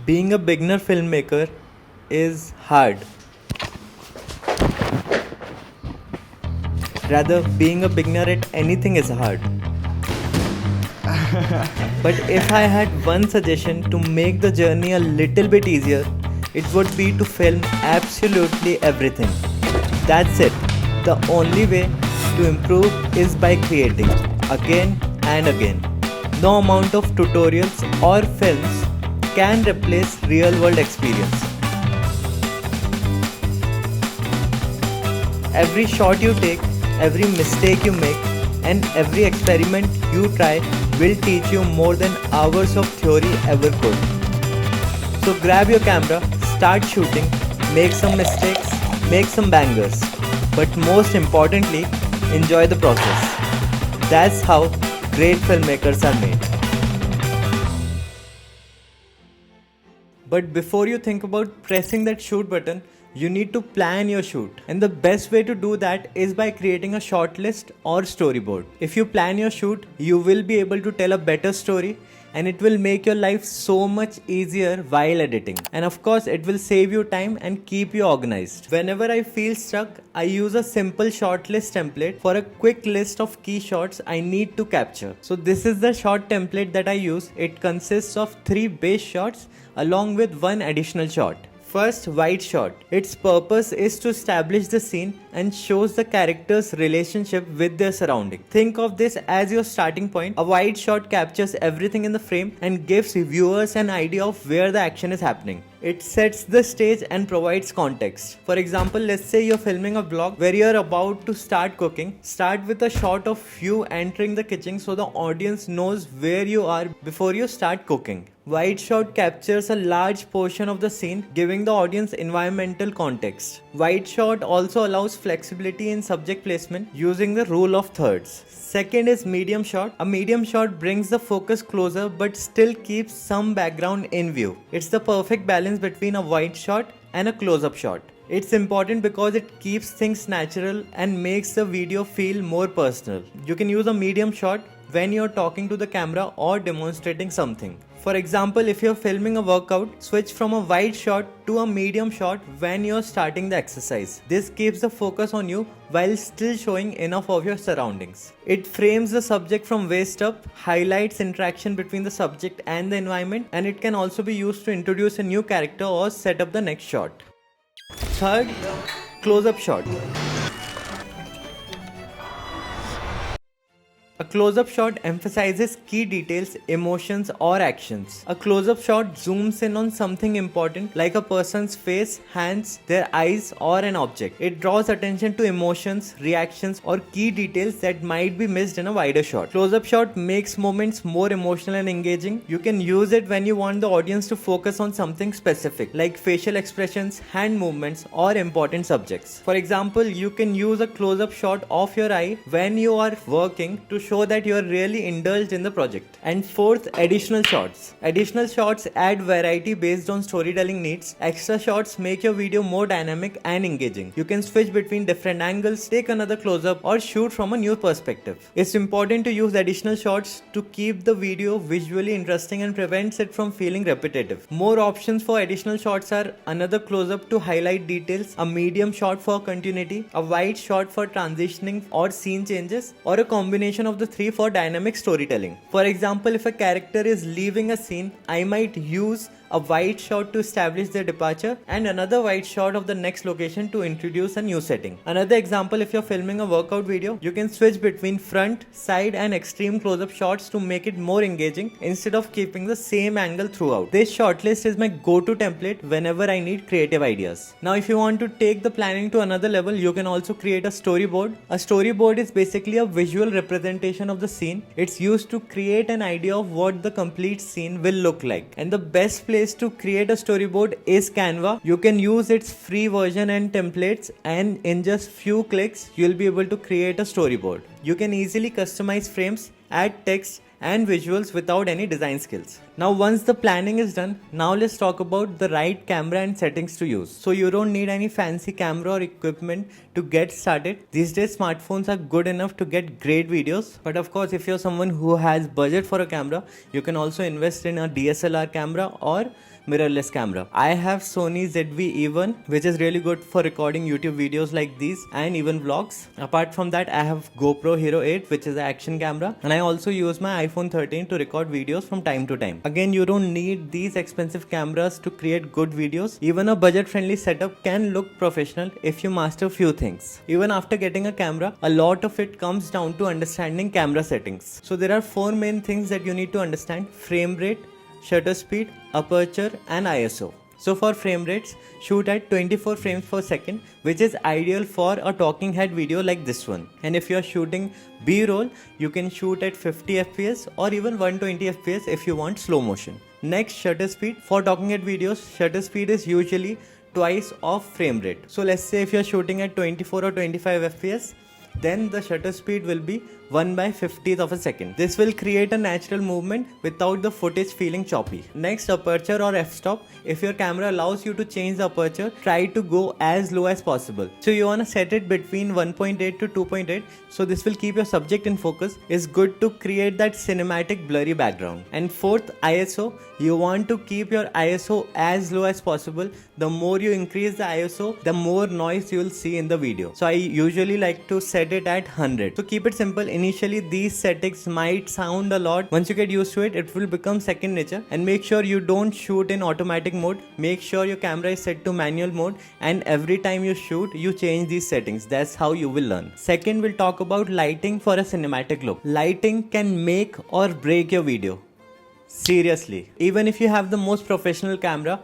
Being a beginner filmmaker is hard. Rather, being a beginner at anything is hard. But if I had one suggestion to make the journey a little bit easier, it would be to film absolutely everything. That's it. The only way to improve is by creating again and again. No amount of tutorials or films can replace real world experience. Every shot you take, every mistake you make, and every experiment you try will teach you more than hours of theory ever could. So grab your camera, start shooting, make some mistakes, make some bangers, but most importantly, enjoy the process. That's how great filmmakers are made. But before you think about pressing that shoot button, you need to plan your shoot. And the best way to do that is by creating a short list or storyboard. If you plan your shoot, you will be able to tell a better story and it will make your life so much easier while editing. And of course, it will save you time and keep you organized. Whenever I feel stuck, I use a simple short list template for a quick list of key shots I need to capture. So this is the short template that I use. It consists of 3 base shots along with 1 additional shot. First, wide shot. Its purpose is to establish the scene and shows the character's relationship with their surrounding. Think of this as your starting point. A wide shot captures everything in the frame and gives viewers an idea of where the action is happening. It sets the stage and provides context. For example, let's say you're filming a vlog where you're about to start cooking. Start with a shot of you entering the kitchen so the audience knows where you are before you start cooking. Wide shot captures a large portion of the scene, giving the audience environmental context. Wide shot also allows flexibility in subject placement using the rule of thirds. Second is medium shot. A medium shot brings the focus closer but still keeps some background in view. It's the perfect balance between a wide shot and a close-up shot. It's important because it keeps things natural and makes the video feel more personal. You can use a medium shot when you're talking to the camera or demonstrating something. For example, if you're filming a workout, switch from a wide shot to a medium shot when you're starting the exercise. This keeps the focus on you while still showing enough of your surroundings. It frames the subject from waist up, highlights interaction between the subject and the environment, and it can also be used to introduce a new character or set up the next shot. Third, close-up shot. A close-up shot emphasizes key details, emotions, or actions. A close-up shot zooms in on something important like a person's face, hands, their eyes, or an object. It draws attention to emotions, reactions, or key details that might be missed in a wider shot. Close-up shot makes moments more emotional and engaging. You can use it when you want the audience to focus on something specific like facial expressions, hand movements, or important subjects. For example, you can use a close-up shot of your eye when you are working to show that you are really indulged in the project. And fourth, additional shots. Additional shots add variety based on storytelling needs. Extra shots make your video more dynamic and engaging. You can switch between different angles, take another close-up, or shoot from a new perspective. It's important to use additional shots to keep the video visually interesting and prevents it from feeling repetitive. More options for additional shots are another close-up to highlight details, a medium shot for continuity, a wide shot for transitioning or scene changes, or a combination of the 3 for dynamic storytelling. For example, if a character is leaving a scene, I might use a wide shot to establish their departure and another wide shot of the next location to introduce a new setting. Another example, if you're filming a workout video, you can switch between front, side, and extreme close-up shots to make it more engaging instead of keeping the same angle throughout. This shortlist is my go-to template whenever I need creative ideas. Now, if you want to take the planning to another level, you can also create a storyboard. A storyboard is basically a visual representation of the scene. It's used to create an idea of what the complete scene will look like. And the best place to create a storyboard is Canva. You can use its free version and templates, and in just few clicks you'll be able to create a storyboard. You can easily customize frames, add text and visuals without any design skills. Now once the planning is done, now let's talk about the right camera and settings to use. So you don't need any fancy camera or equipment to get started. These days smartphones are good enough to get great videos. But of course, if you're someone who has budget for a camera, you can also invest in a DSLR camera or mirrorless camera. I have Sony ZV-E1, which is really good for recording YouTube videos like these and even vlogs. Apart from that, I have GoPro Hero 8, which is an action camera, and I also use my iPhone 13 to record videos from time to time. Again, you don't need these expensive cameras to create good videos. Even a budget-friendly setup can look professional if you master few things. Even after getting a camera, a lot of it comes down to understanding camera settings. So there are 4 main things that you need to understand: frame rate, shutter speed, aperture and ISO. So for frame rates, shoot at 24 frames per second, which is ideal for a talking head video like this one. And if you are shooting B-roll, you can shoot at 50 fps or even 120 fps if you want slow motion. Next, shutter speed. For talking head videos, shutter speed is usually twice of frame rate. So let's say if you are shooting at 24 or 25 fps, then the shutter speed will be 1/50th of a second. This will create a natural movement without the footage feeling choppy. Next, aperture or f-stop. If your camera allows you to change the aperture, try to go as low as possible. So you want to set it between 1.8 to 2.8. So this will keep your subject in focus. It's good to create that cinematic blurry background. And fourth, ISO. You want to keep your ISO as low as possible. The more you increase the ISO, the more noise you will see in the video. So I usually like to set it at 100. So keep it simple. Initially these settings might sound a lot. Once you get used to it, it will become second nature. And make sure you don't shoot in automatic mode. Make sure your camera is set to manual mode, and every time you shoot, you change these settings. That's how you will learn. Second, we'll talk about lighting for a cinematic look. Lighting can make or break your video. Seriously, even if you have the most professional camera,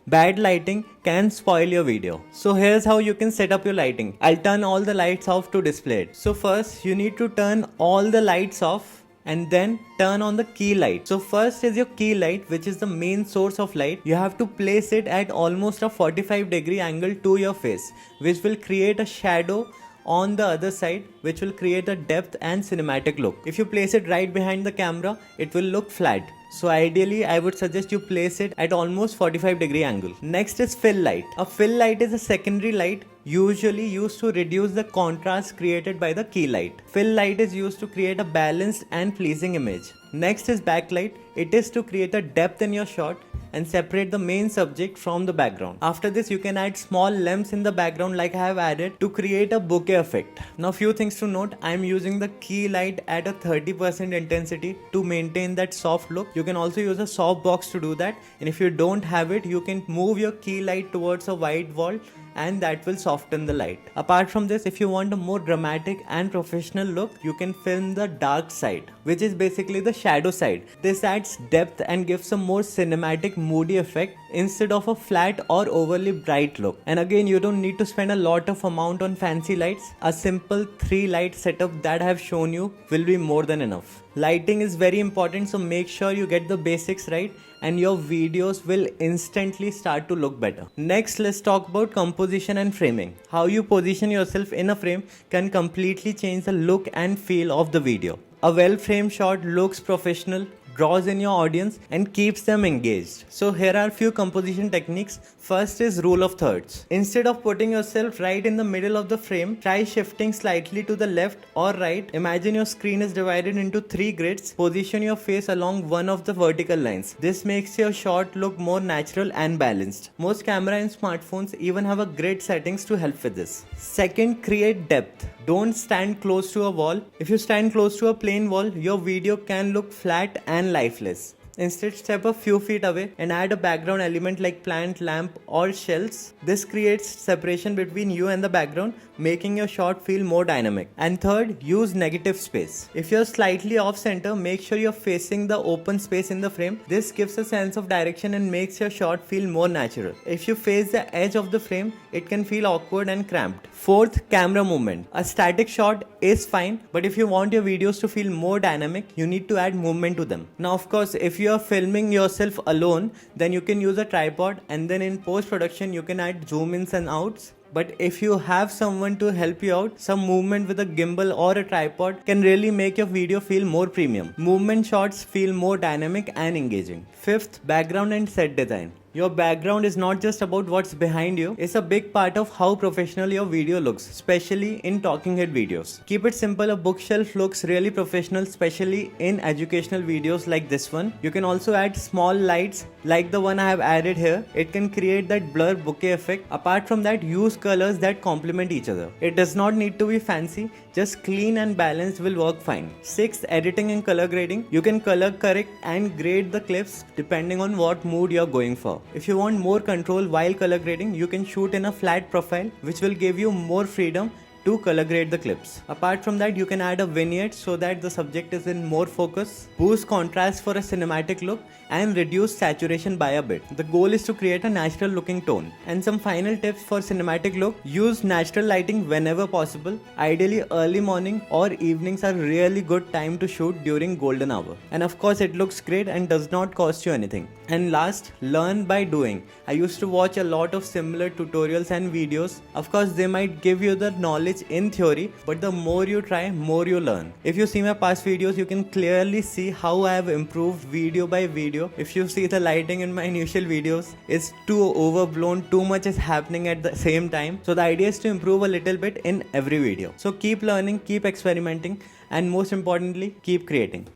bad lighting can spoil your video. So here's how you can set up your lighting. I'll turn all the lights off to display it. So first, you need to turn all the lights off and then turn on the key light. So first is your key light, which is the main source of light. You have to place it at almost a 45-degree angle to your face, which will create a shadow on the other side, which will create a depth and cinematic look. If you place it right behind the camera, it will look flat. So ideally, I would suggest you place it at almost 45-degree angle. Next is fill light. A fill light is a secondary light usually used to reduce the contrast created by the key light. Fill light is used to create a balanced and pleasing image. Next is backlight. It is to create a depth in your shot and separate the main subject from the background. After this, you can add small lamps in the background like I have added to create a bokeh effect. Now few things to note. I am using the key light at a 30% intensity to maintain that soft look. You can also use a soft box to do that, and if you don't have it, you can move your key light towards a white wall and that will soften the light. Apart from this, if you want a more dramatic and professional look, you can film the dark side, which is basically the shadow side. This adds depth and gives a more cinematic, moody effect instead of a flat or overly bright look. And again, you don't need to spend a lot of amount on fancy lights. A simple 3 light setup that I have shown you will be more than enough. Lighting is very important, so make sure you get the basics right and your videos will instantly start to look better. Next, let's talk about composition and framing. How you position yourself in a frame can completely change the look and feel of the video. A well-framed shot looks professional, draws in your audience and keeps them engaged. So here are few composition techniques. First is rule of thirds. Instead of putting yourself right in the middle of the frame, try shifting slightly to the left or right. Imagine your screen is divided into 3 grids. Position your face along one of the vertical lines. This makes your shot look more natural and balanced. Most camera and smartphones even have a grid settings to help with this. Second, create depth. Don't stand close to a wall. If you stand close to a plain wall, your video can look flat and lifeless. Instead, step a few feet away and add a background element like plant, lamp or shells. This creates separation between you and the background, making your shot feel more dynamic. And third, use negative space. If you're slightly off center, make sure you're facing the open space in the frame. This gives a sense of direction and makes your shot feel more natural. If you face the edge of the frame, it can feel awkward and cramped. Fourth, camera movement. A static shot is fine, but if you want your videos to feel more dynamic, you need to add movement to them. Now, of course, if you are filming yourself alone, then you can use a tripod, and then in post-production, you can add zoom ins and outs. But if you have someone to help you out, some movement with a gimbal or a tripod can really make your video feel more premium. Movement shots feel more dynamic and engaging. Fifth, background and set design. Your background is not just about what's behind you, it's a big part of how professional your video looks, especially in talking head videos. Keep it simple, a bookshelf looks really professional, especially in educational videos like this one. You can also add small lights like the one I have added here. It can create that blur bokeh effect. Apart from that, use colors that complement each other. It does not need to be fancy, just clean and balanced will work fine. Sixth, editing and color grading. You can color correct and grade the clips depending on what mood you're going for. If you want more control while color grading, you can shoot in a flat profile, which will give you more freedom to color grade the clips. Apart from that, you can add a vignette so that the subject is in more focus, boost contrast for a cinematic look, and reduce saturation by a bit. The goal is to create a natural looking tone. And some final tips for cinematic look: use natural lighting whenever possible. Ideally, early morning or evenings are really good time to shoot during golden hour. And of course, it looks great and does not cost you anything. And last, learn by doing. I used to watch a lot of similar tutorials and videos. Of course, they might give you the knowledge in theory, but the more you try, more you learn. If you see my past videos, you can clearly see how I have improved video by video. If you see the lighting in my initial videos, it's too overblown, too much is happening at the same time. So the idea is to improve a little bit in every video. So keep learning, keep experimenting, and most importantly, keep creating.